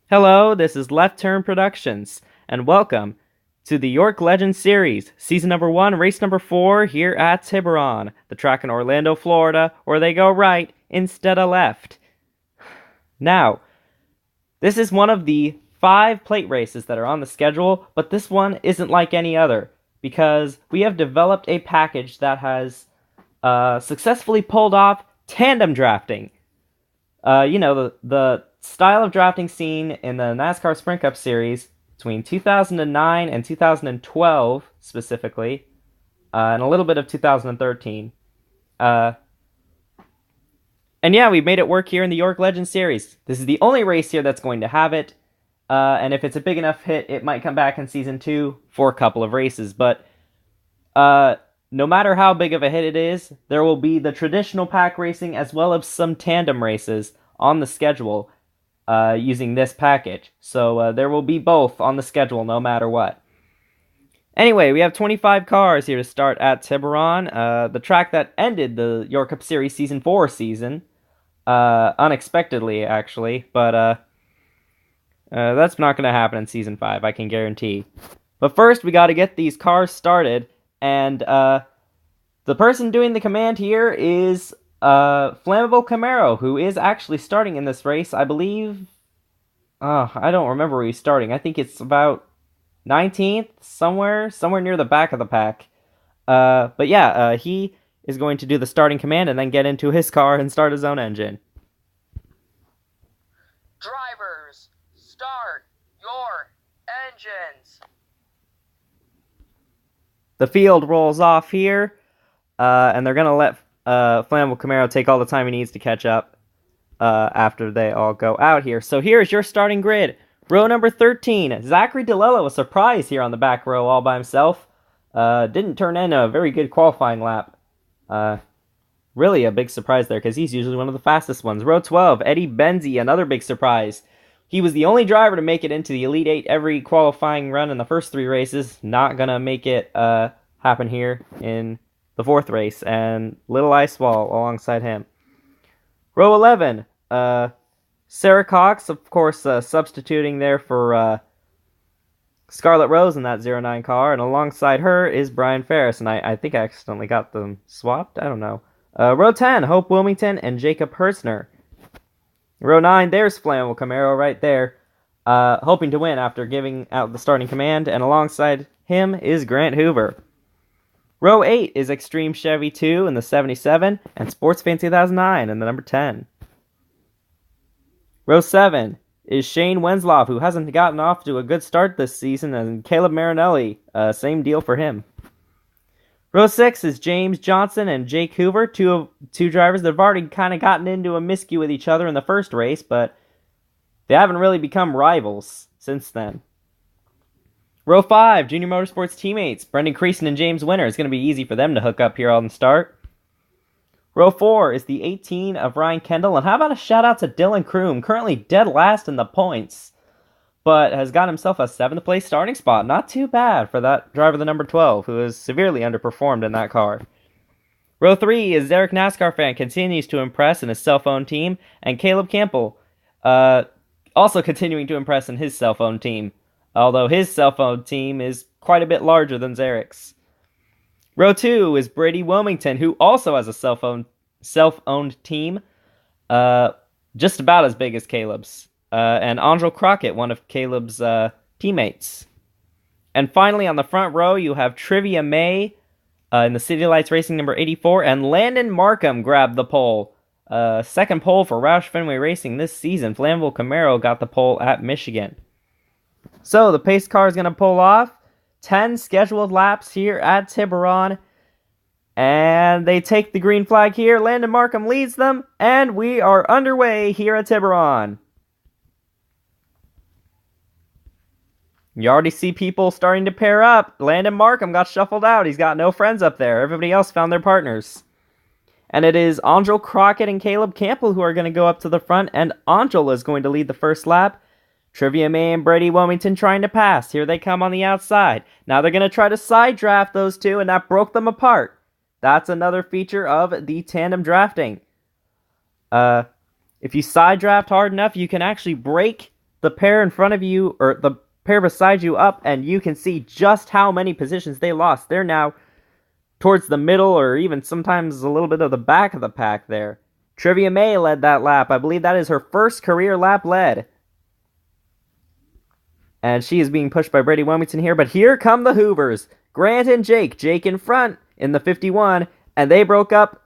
Hello, this is Left Turn Productions, and welcome to the York Legends Series, Season number 1, Race number 4, here at Tiburon, the track in Orlando, Florida, where they go right instead of left. Now, this is one of the 5 plate races that are on the schedule, but this one isn't like any other, because we have developed a package that has successfully pulled off tandem drafting. The style of drafting seen in the NASCAR Sprint Cup Series between 2009 and 2012, specifically, and a little bit of 2013. And yeah, we've made it work here in the York Legends Series. This is the only race here that's going to have it, and if it's a big enough hit, it might come back in Season 2 for a couple of races, but no matter how big of a hit it is, there will be the traditional pack racing as well as some tandem races on the schedule using this package. So there will be both on the schedule no matter what. Anyway, we have 25 cars here to start at Tiburon, the track that ended the York Cup Series Season 4 season. Unexpectedly, actually, but that's not going to happen in Season 5, I can guarantee. But first, we got to get these cars started, and the person doing the command here is Flammable Camaro, who is actually starting in this race, I believe. I don't remember where he's starting. I think it's about 19th, somewhere near the back of the pack. But yeah, he is going to do the starting command and then get into his car and start his own engine. Drivers, start your engines. The field rolls off here, and they're going to let Flammable Camaro take all the time he needs to catch up after they all go out here. So here's your starting grid. Row number 13, Zachary DeLello was surprised here on the back row all by himself. Didn't turn in a very good qualifying lap. Really a big surprise there, because he's usually one of the fastest ones. Row 12, Eddie Benzie, another big surprise. He was the only driver to make it into the Elite 8 every qualifying run in the first 3 races. Not gonna make it happen here in the 4th race, and Little Ice Wall alongside him. Row 11, Sarah Cox, of course, substituting there for Scarlett Rose in that 09 car, and alongside her is Brian Ferris, and I think I accidentally got them swapped, I don't know. Row 10, Hope Wilmington and Jacob Hertzner. Row 9, there's Flammable Camaro right there, hoping to win after giving out the starting command, and alongside him is Grant Hoover. Row 8 is Extreme Chevy 2 in the 77, and Sports Fan 2009 in the number 10. Row 7 is Shane Wensloff, who hasn't gotten off to a good start this season, and Caleb Marinelli, same deal for him. Row 6 is James Johnson and Jake Hoover, two drivers that have already kind of gotten into a miscue with each other in the first race, but they haven't really become rivals since then. Row 5, Junior Motorsports teammates, Brendan Creason and James Winter. It's going to be easy for them to hook up here on the start. Row 4 is the 18 of Ryan Kendall, and how about a shout out to Dylan Kroom, currently dead last in the points, but has got himself a 7th place starting spot. Not too bad for that driver, the number 12, who has severely underperformed in that car. Row 3 is Derek NASCAR Fan, continues to impress in his cell-phone team, and Caleb Campbell, also continuing to impress in his cell-phone team, although his cell-phone team is quite a bit larger than Zarek's. Row 2 is Brady Wilmington, who also has a self-owned team, just about as big as Caleb's, and Angel Crockett, one of Caleb's teammates. And finally, on the front row, you have Trivia May in the City Lights Racing number 84, and Landon Markham grabbed the pole. Second pole for Roush Fenway Racing this season. Flammable Camaro got the pole at Michigan. So, the pace car is going to pull off. 10 scheduled laps here at Tiburon, and they take the green flag here. Landon Markham leads them, and we are underway here at Tiburon. You already see people starting to pair up. Landon Markham got shuffled out. He's got no friends up there. Everybody else found their partners. And it is Angel Crockett and Caleb Campbell who are going to go up to the front, and Angel is going to lead the first lap. Trivia May and Brady Wilmington trying to pass. Here they come on the outside. Now they're going to try to side draft those two, and that broke them apart. That's another feature of the tandem drafting. If you side draft hard enough, you can actually break the pair in front of you, or the pair beside you up, and you can see just how many positions they lost. They're now towards the middle, or even sometimes a little bit of the back of the pack there. Trivia May led that lap. I believe that is her first career lap led. And she is being pushed by Brady Wilmington here, but here come the Hoovers. Grant and Jake. Jake in front in the 51, and they broke up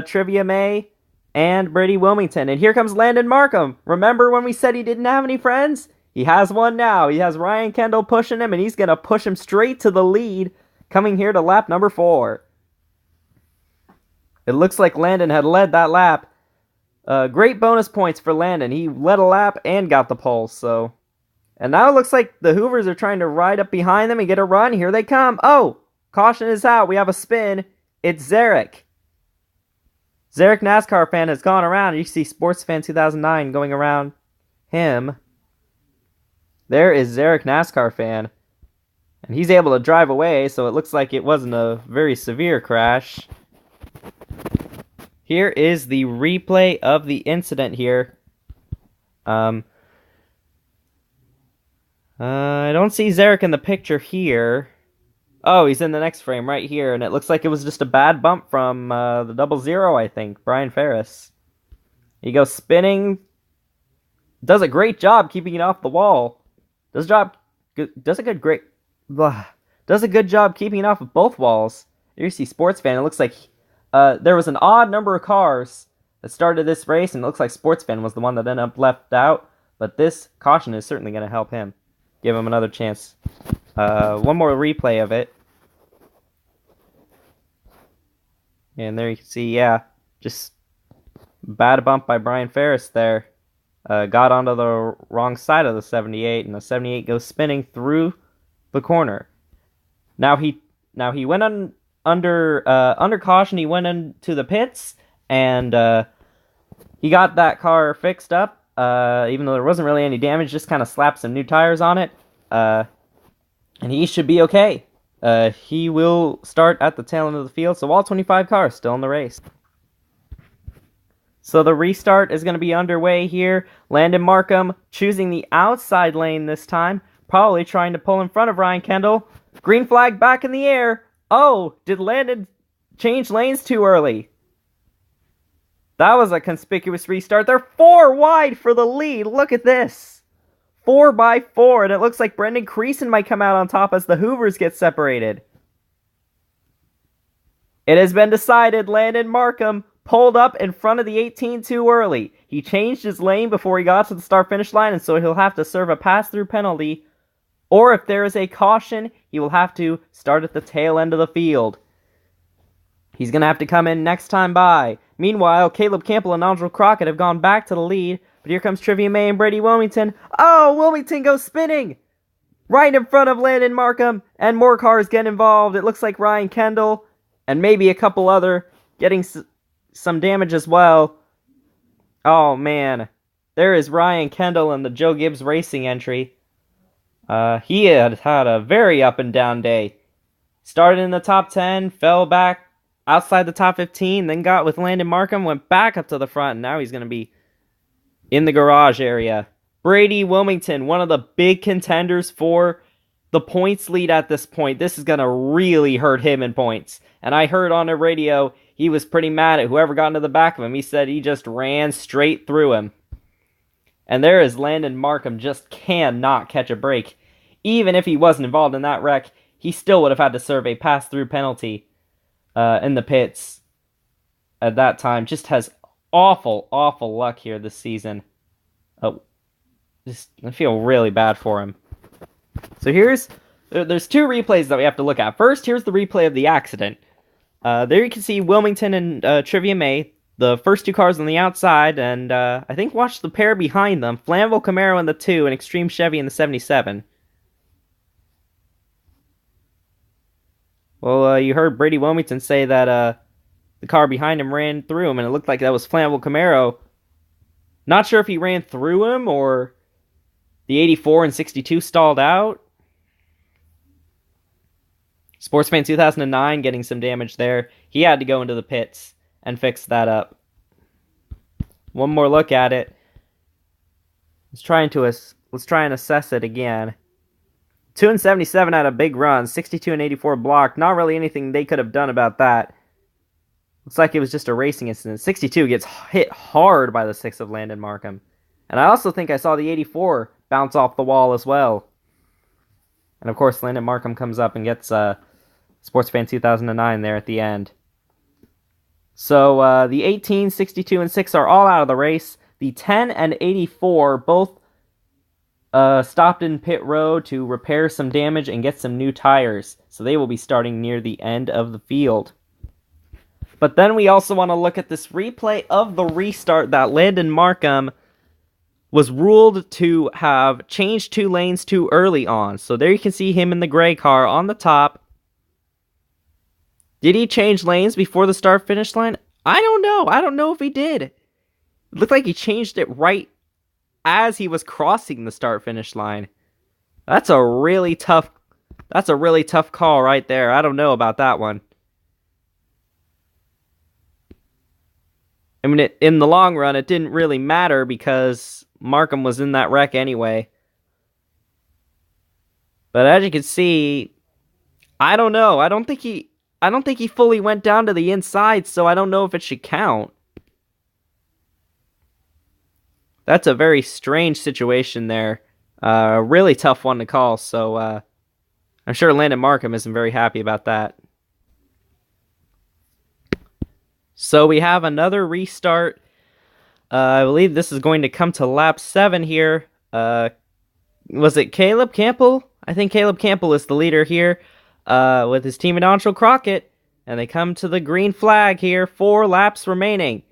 Trivia May and Brady Wilmington. And here comes Landon Markham. Remember when we said he didn't have any friends? He has one now. He has Ryan Kendall pushing him, and he's going to push him straight to the lead, coming here to lap number 4. It looks like Landon had led that lap. Great bonus points for Landon. He led a lap and got the pole, so... And now it looks like the Hoovers are trying to ride up behind them and get a run. Here they come. Oh, caution is out. We have a spin. It's Zarek. Zarek NASCAR fan has gone around. You see Sports Fan 2009 going around him. There is Zarek NASCAR fan. And he's able to drive away, so it looks like it wasn't a very severe crash. Here is the replay of the incident here. I don't see Zarek in the picture here. Oh, he's in the next frame right here, and it looks like it was just a bad bump from the 00, I think, Brian Ferris. He goes spinning. Does a great job keeping it off the wall. Does a good job keeping it off of both walls. Here you see Sports Fan. It looks like there was an odd number of cars that started this race, and it looks like Sports Fan was the one that ended up left out. But this caution is certainly going to help him. Give him another chance. One more replay of it. And there you can see, yeah, just bad bump by Brian Ferris there. Got onto the wrong side of the 78, and the 78 goes spinning through the corner. Now he went under caution. He went into the pits, and he got that car fixed up. Even though there wasn't really any damage, just kind of slapped some new tires on it. And he should be okay. He will start at the tail end of the field, so all 25 cars still in the race. So the restart is going to be underway here. Landon Markham choosing the outside lane this time, probably trying to pull in front of Ryan Kendall. Green flag back in the air. Oh, did Landon change lanes too early? That was a conspicuous restart. They're 4 wide for the lead. Look at this. 4x4, and it looks like Brendan Creason might come out on top as the Hoovers get separated. It has been decided Landon Markham pulled up in front of the 18 too early. He changed his lane before he got to the start-finish line, and so he'll have to serve a pass-through penalty. Or if there is a caution, he will have to start at the tail end of the field. He's going to have to come in next time by. Meanwhile, Caleb Campbell and Nigel Crockett have gone back to the lead, but here comes Trivia May and Brady Wilmington. Oh, Wilmington goes spinning! Right in front of Landon Markham, and more cars get involved. It looks like Ryan Kendall, and maybe a couple other, getting some damage as well. Oh, man. There is Ryan Kendall in the Joe Gibbs Racing entry. He had a very up-and-down day. Started in the top 10, fell back outside the top 15, then got with Landon Markham, went back up to the front, and now he's going to be in the garage area. Brady Wilmington, one of the big contenders for the points lead at this point. This is going to really hurt him in points. And I heard on the radio he was pretty mad at whoever got into the back of him. He said he just ran straight through him. And there is Landon Markham, just cannot catch a break. Even if he wasn't involved in that wreck, he still would have had to serve a pass-through penalty in the pits at that time. Just has awful, awful luck here this season. I feel really bad for him. So there's 2 replays that we have to look at. First, here's the replay of the accident. There you can see Wilmington and Trivia May, the first 2 cars on the outside, and I think watch the pair behind them, Flammable Camaro in the 2 and Extreme Chevy in the 77. Well, you heard Brady Wilmington say that the car behind him ran through him, and it looked like that was Flammable Camaro. Not sure if he ran through him or the 84 and 62 stalled out. Sportsman 2009 getting some damage there. He had to go into the pits and fix that up. One more look at it. Let's try and assess it again. 277 had a big run, 62 and 84 blocked. Not really anything they could have done about that. Looks like it was just a racing incident. 62 gets hit hard by the 6 of Landon Markham. And I also think I saw the 84 bounce off the wall as well. And of course, Landon Markham comes up and gets Sportsfan 2009 there at the end. So the 18, 62, and 6 are all out of the race. The 10 and 84 both stopped in pit road to repair some damage and get some new tires. So they will be starting near the end of the field. But then we also want to look at this replay of the restart that Landon Markham was ruled to have changed 2 lanes too early on. So there you can see him in the gray car on the top. Did he change lanes before the start-finish line? I don't know. I don't know if he did. It looked like he changed it right as he was crossing the start-finish line. That's a really tough call right there. I don't know about that one. I mean, in the long run, it didn't really matter because Markham was in that wreck anyway. But as you can see, I don't know. I don't think he fully went down to the inside, so I don't know if it should count. That's a very strange situation there. Really tough one to call, so I'm sure Landon Markham isn't very happy about that. So we have another restart. I believe this is going to come to lap 7 here. Was it Caleb Campbell? I think Caleb Campbell is the leader here with his teammate Anshul Crockett. And they come to the green flag here. 4 laps remaining.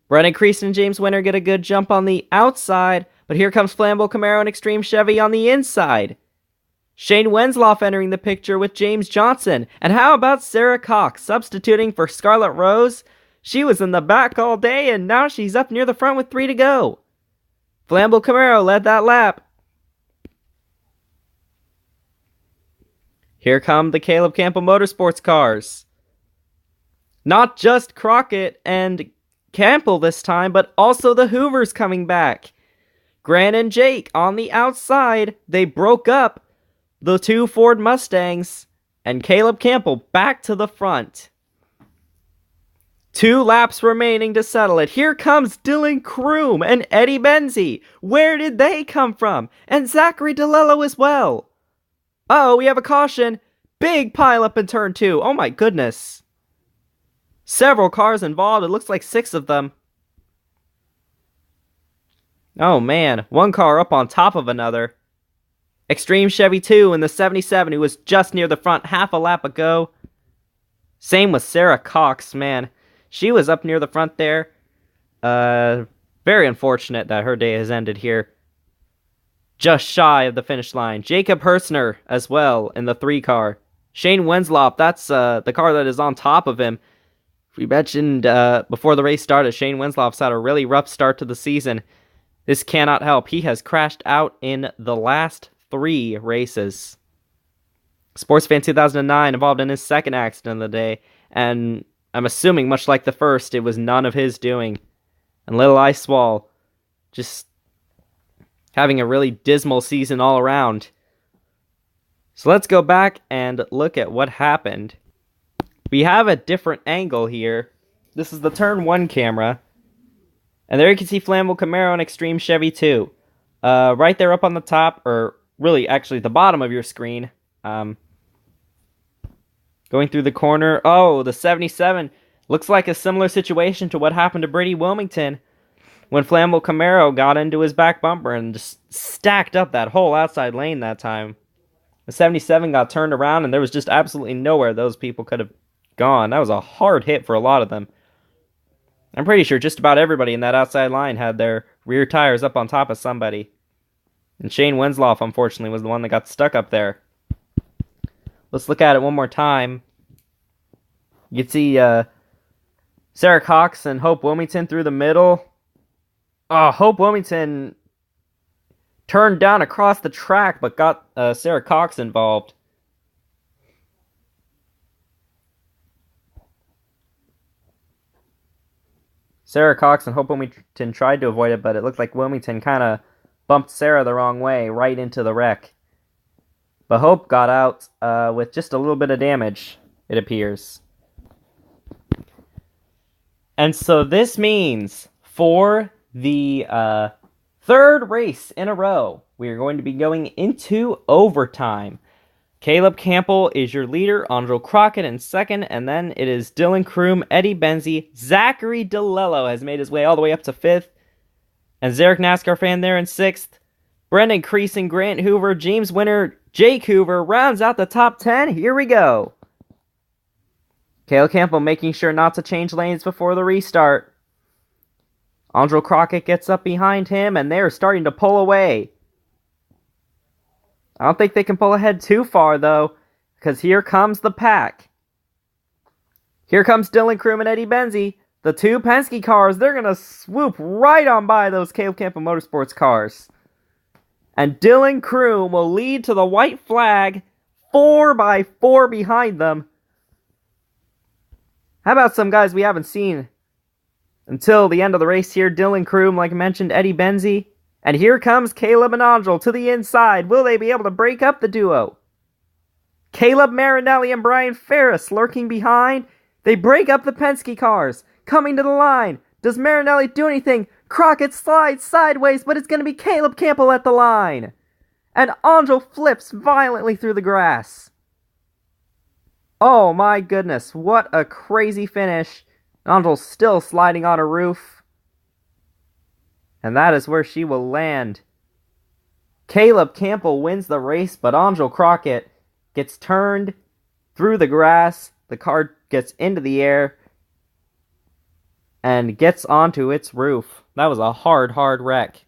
Brennan Creaston and James Winter get a good jump on the outside. But here comes Flambeau Camaro and Extreme Chevy on the inside. Shane Wensloff entering the picture with James Johnson. And how about Sarah Cox substituting for Scarlett Rose? She was in the back all day, and now she's up near the front with 3 to go. Flambeau Camaro led that lap. Here come the Caleb Campbell Motorsports cars. Not just Crockett and Campbell this time, but also the Hoovers coming back. Grant and Jake on the outside. They broke up the 2 Ford Mustangs, and Caleb Campbell back to the front. 2 laps remaining to settle it. Here comes Dylan Kroom and Eddie Benzie. Where did they come from? And Zachary DeLello as well. Uh-oh, we have a caution. Big pileup in turn 2. Oh my goodness. Several cars involved. It looks like 6 of them. Oh man, 1 car up on top of another. Extreme Chevy 2 in the 77 who was just near the front half a lap ago. Same with Sarah Cox, man. She was up near the front there. Very unfortunate that her day has ended here. Just shy of the finish line. Jacob Hertzner as well in the 3 car. Shane Wensloff, that's the car that is on top of him. We mentioned before the race started, Shane Wensloff's had a really rough start to the season. This cannot help. He has crashed out in the last 3 races. Sportsfan 2009 involved in his 2nd accident of the day, and I'm assuming, much like the first, it was none of his doing. And Little Ice Wall just having a really dismal season all around. So let's go back and look at what happened. We have a different angle here. This is the turn 1 camera. And there you can see Flambeau Camaro and Extreme Chevy 2. Right there up on the top, or really actually the bottom of your screen. Going through the corner. Oh, the 77 looks like a similar situation to what happened to Brady Wilmington when Flambeau Camaro got into his back bumper and just stacked up that whole outside lane that time. The 77 got turned around and there was just absolutely nowhere those people could have gone. That was a hard hit for a lot of them. I'm pretty sure just about everybody in that outside line had their rear tires up on top of somebody. And Shane Wensloff, unfortunately, was the one that got stuck up there. Let's look at it one more time. You can see Sarah Cox and Hope Wilmington through the middle. Oh, Hope Wilmington turned down across the track, but got Sarah Cox involved. Sarah Cox and Hope Wilmington tried to avoid it, but it looked like Wilmington kind of bumped Sarah the wrong way, right into the wreck. But Hope got out with just a little bit of damage, it appears. And so this means for the third race in a row, we are going to be going into overtime. Caleb Campbell is your leader, Angel Crockett in second, and then it is Dylan Kroom, Eddie Benzie, Zachary DeLello has made his way all the way up to fifth, and Zarek NASCAR fan there in sixth. Brendan Creason, Grant Hoover, James Winter, Jake Hoover rounds out the top 10. Here we go. Caleb Campbell making sure not to change lanes before the restart. Angel Crockett gets up behind him, and they're starting to pull away. I don't think they can pull ahead too far, though, because here comes the pack. Here comes Dylan Kroom and Eddie Benzie. The two Penske cars, they're going to swoop right on by those Caleb Campbell Motorsports cars. And Dylan Kroom will lead to the white flag, 4x4 behind them. How about some guys we haven't seen until the end of the race here? Dylan Kroom, like I mentioned, Eddie Benzie. And here comes Caleb and Angel to the inside. Will they be able to break up the duo? Caleb Marinelli and Brian Ferris lurking behind. They break up the Penske cars. Coming to the line. Does Marinelli do anything? Crockett slides sideways, but it's going to be Caleb Campbell at the line. And Angel flips violently through the grass. Oh my goodness, what a crazy finish. Angel's still sliding on a roof. And that is where she will land. Caleb Campbell wins the race, but Angel Crockett gets turned through the grass. The car gets into the air and gets onto its roof. That was a hard wreck.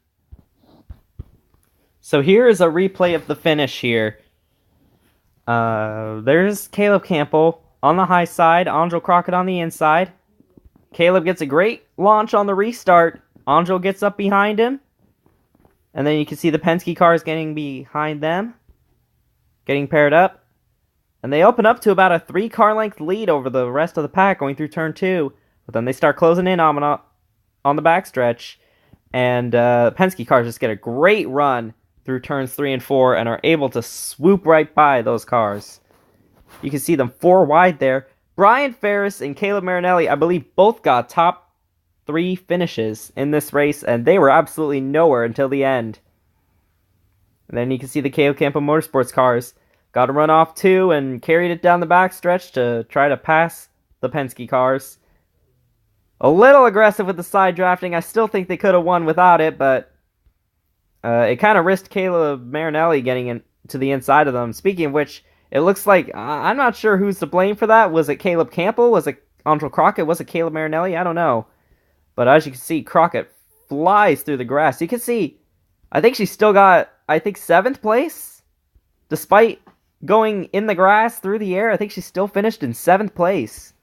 So here is a replay of the finish here. There's Caleb Campbell on the high side, Angel Crockett on the inside. Caleb gets a great launch on the restart. Angel gets up behind him. And then you can see the Penske cars getting behind them. Getting paired up. And they open up to about a 3-car length lead over the rest of the pack going through turn 2. But then they start closing in on the backstretch. And Penske cars just get a great run through turns 3 and 4 and are able to swoop right by those cars. You can see them 4 wide there. Brian Ferris and Caleb Marinelli, I believe, both got top 3 finishes in this race, and they were absolutely nowhere until the end. And then you can see the Caleb Campbell Motorsports cars got to run off 2 and carried it down the backstretch to try to pass the Penske cars. A little aggressive with the side drafting. I still think they could have won without it, but it kind of risked Caleb Marinelli getting into the inside of them. Speaking of which, it looks like, I'm not sure who's to blame for that. Was it Caleb Campbell? Was it Angel Crockett? Was it Caleb Marinelli? I don't know. But as you can see, Crockett flies through the grass. You can see, I think she still got, 7th place? Despite going in the grass through the air, I think she still finished in 7th place.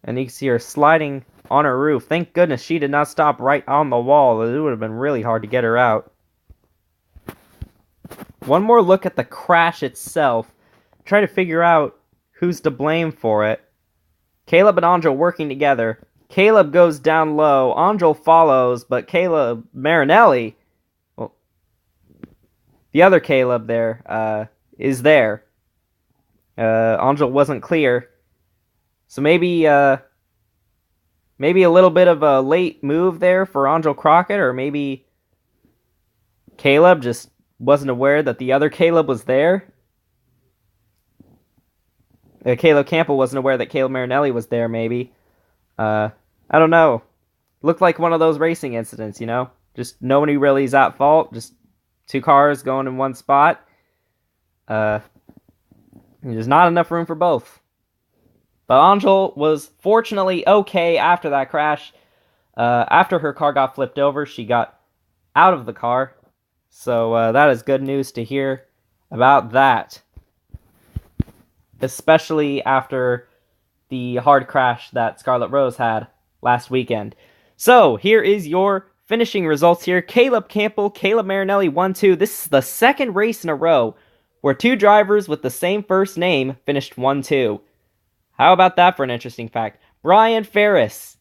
And you can see her sliding on her roof. Thank goodness she did not stop right on the wall. It would have been really hard to get her out. One more look at the crash itself. Try to figure out who's to blame for it. Caleb and Angel working together. Caleb goes down low. Angel follows, but Caleb Marinelli, well, the other Caleb there, is there. Angel wasn't clear. So maybe a little bit of a late move there for Angel Crockett, or maybe Caleb just wasn't aware that the other Caleb was there. Caleb Campbell wasn't aware that Caleb Marinelli was there, maybe. I don't know. Looked like one of those racing incidents, you know? Just nobody really is at fault. Just 2 cars going in one spot. There's not enough room for both. But Angel was fortunately okay after that crash. After her car got flipped over, she got out of the car. So that is good news to hear about that. Especially after the hard crash that Scarlett Rose had last weekend. So, here is your finishing results here. Caleb Campbell, Caleb Marinelli 1-2. This is the second race in a row where 2 drivers with the same first name finished 1-2. How about that for an interesting fact? Brian Ferris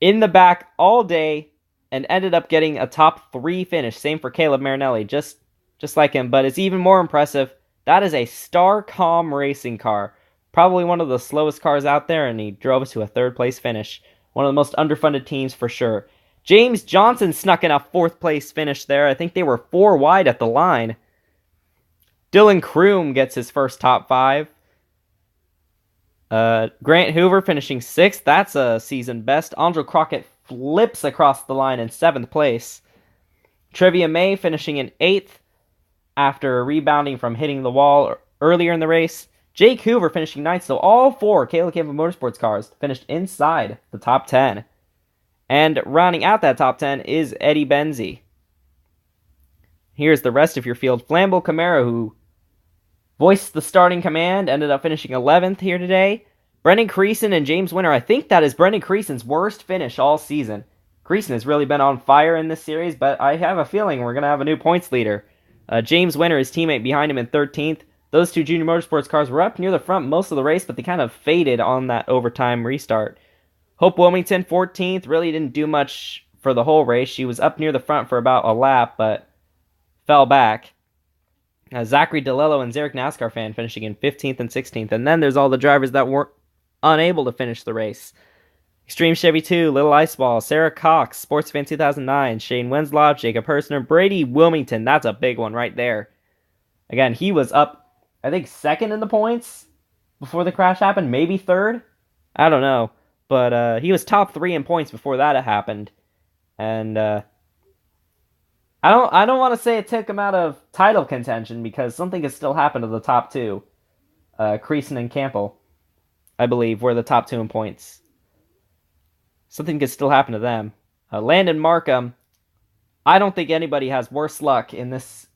in the back all day, and ended up getting a top 3 finish. Same for Caleb Marinelli, just like him. But it's even more impressive. That is a Starcom racing car. Probably one of the slowest cars out there, and he drove us to a 3rd place finish. One of the most underfunded teams for sure. James Johnson snuck in a 4th place finish there. I think they were 4 wide at the line. Dylan Kroom gets his first top 5. Grant Hoover finishing 6th. That's a season best. Andrew Crockett flips across the line in 7th place. Trivia May finishing in 8th after rebounding from hitting the wall earlier in the race. Jake Hoover finishing 9th. So all 4 Caleb Campbell Motorsports cars finished inside the top 10. And rounding out that top 10 is Eddie Benzie. Here's the rest of your field. Flambeau Camaro, who voiced the starting command, ended up finishing 11th here today. Brendan Creason and James Winter. I think that is Brendan Creason's worst finish all season. Creason has really been on fire in this series, but I have a feeling we're going to have a new points leader. James Winter, his teammate behind him in 13th. Those 2 Junior Motorsports cars were up near the front most of the race, but they kind of faded on that overtime restart. Hope Wilmington, 14th, really didn't do much for the whole race. She was up near the front for about a lap, but fell back. Zachary DeLello and Zarek NASCAR fan finishing in 15th and 16th. And then there's all the drivers that were unable to finish the race. Extreme Chevy 2, Little Iceball, Sarah Cox, Sportsfan 2009, Shane Wenslow, Jacob Herstner, Brady Wilmington. That's a big one right there. Again, he was up, I think, 2nd in the points before the crash happened. Maybe 3rd. I don't know. But he was top 3 in points before that happened. And I don't want to say it took him out of title contention, because something has still happened to the top 2. Creason and Campbell, I believe, were the top 2 in points. Something could still happen to them. Landon Markham, I don't think anybody has worse luck in this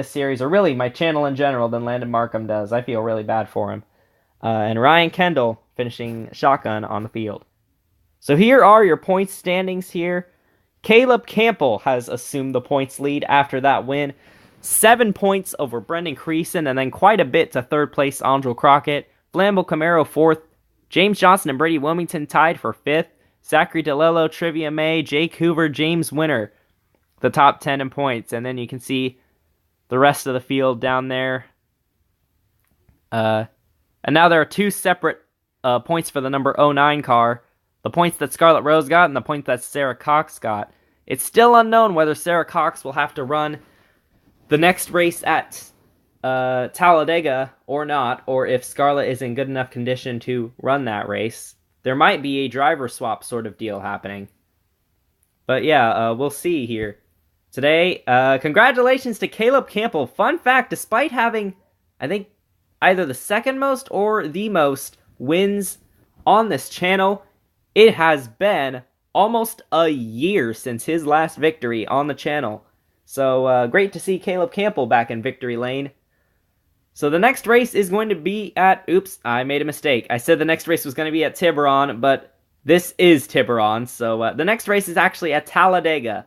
series, or really my channel in general, than Landon Markham does. I feel really bad for him. And Ryan Kendall finishing shotgun on the field. So here are your points standings here. Caleb Campbell has assumed the points lead after that win. 7 points over Brendan Creason, and then quite a bit to 3rd place Andrew Crockett. Flambeau Camaro 4th. James Johnson and Brady Wilmington tied for 5th. Zachary DeLello, Trivia May, Jake Hoover, James Winter, the top 10 in points. And then you can see the rest of the field down there. And now there are 2 separate points for the number 09 car. The points that Scarlett Rose got and the points that Sarah Cox got. It's still unknown whether Sarah Cox will have to run the next race at Talladega or not, or if Scarlett is in good enough condition to run that race. There might be a driver swap sort of deal happening. But yeah, we'll see here. Today, congratulations to Caleb Campbell. Fun fact, despite having, I think, either the 2nd most or the most wins on this channel, it has been almost a year since his last victory on the channel. So, great to see Caleb Campbell back in victory lane. So the next race is going to be at... Oops, I made a mistake. I said the next race was going to be at Tiburon, but this is Tiburon. So the next race is actually at Talladega.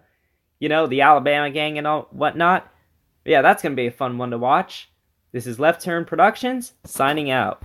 You know, the Alabama gang and all whatnot. But yeah, that's going to be a fun one to watch. This is Left Turn Productions, signing out.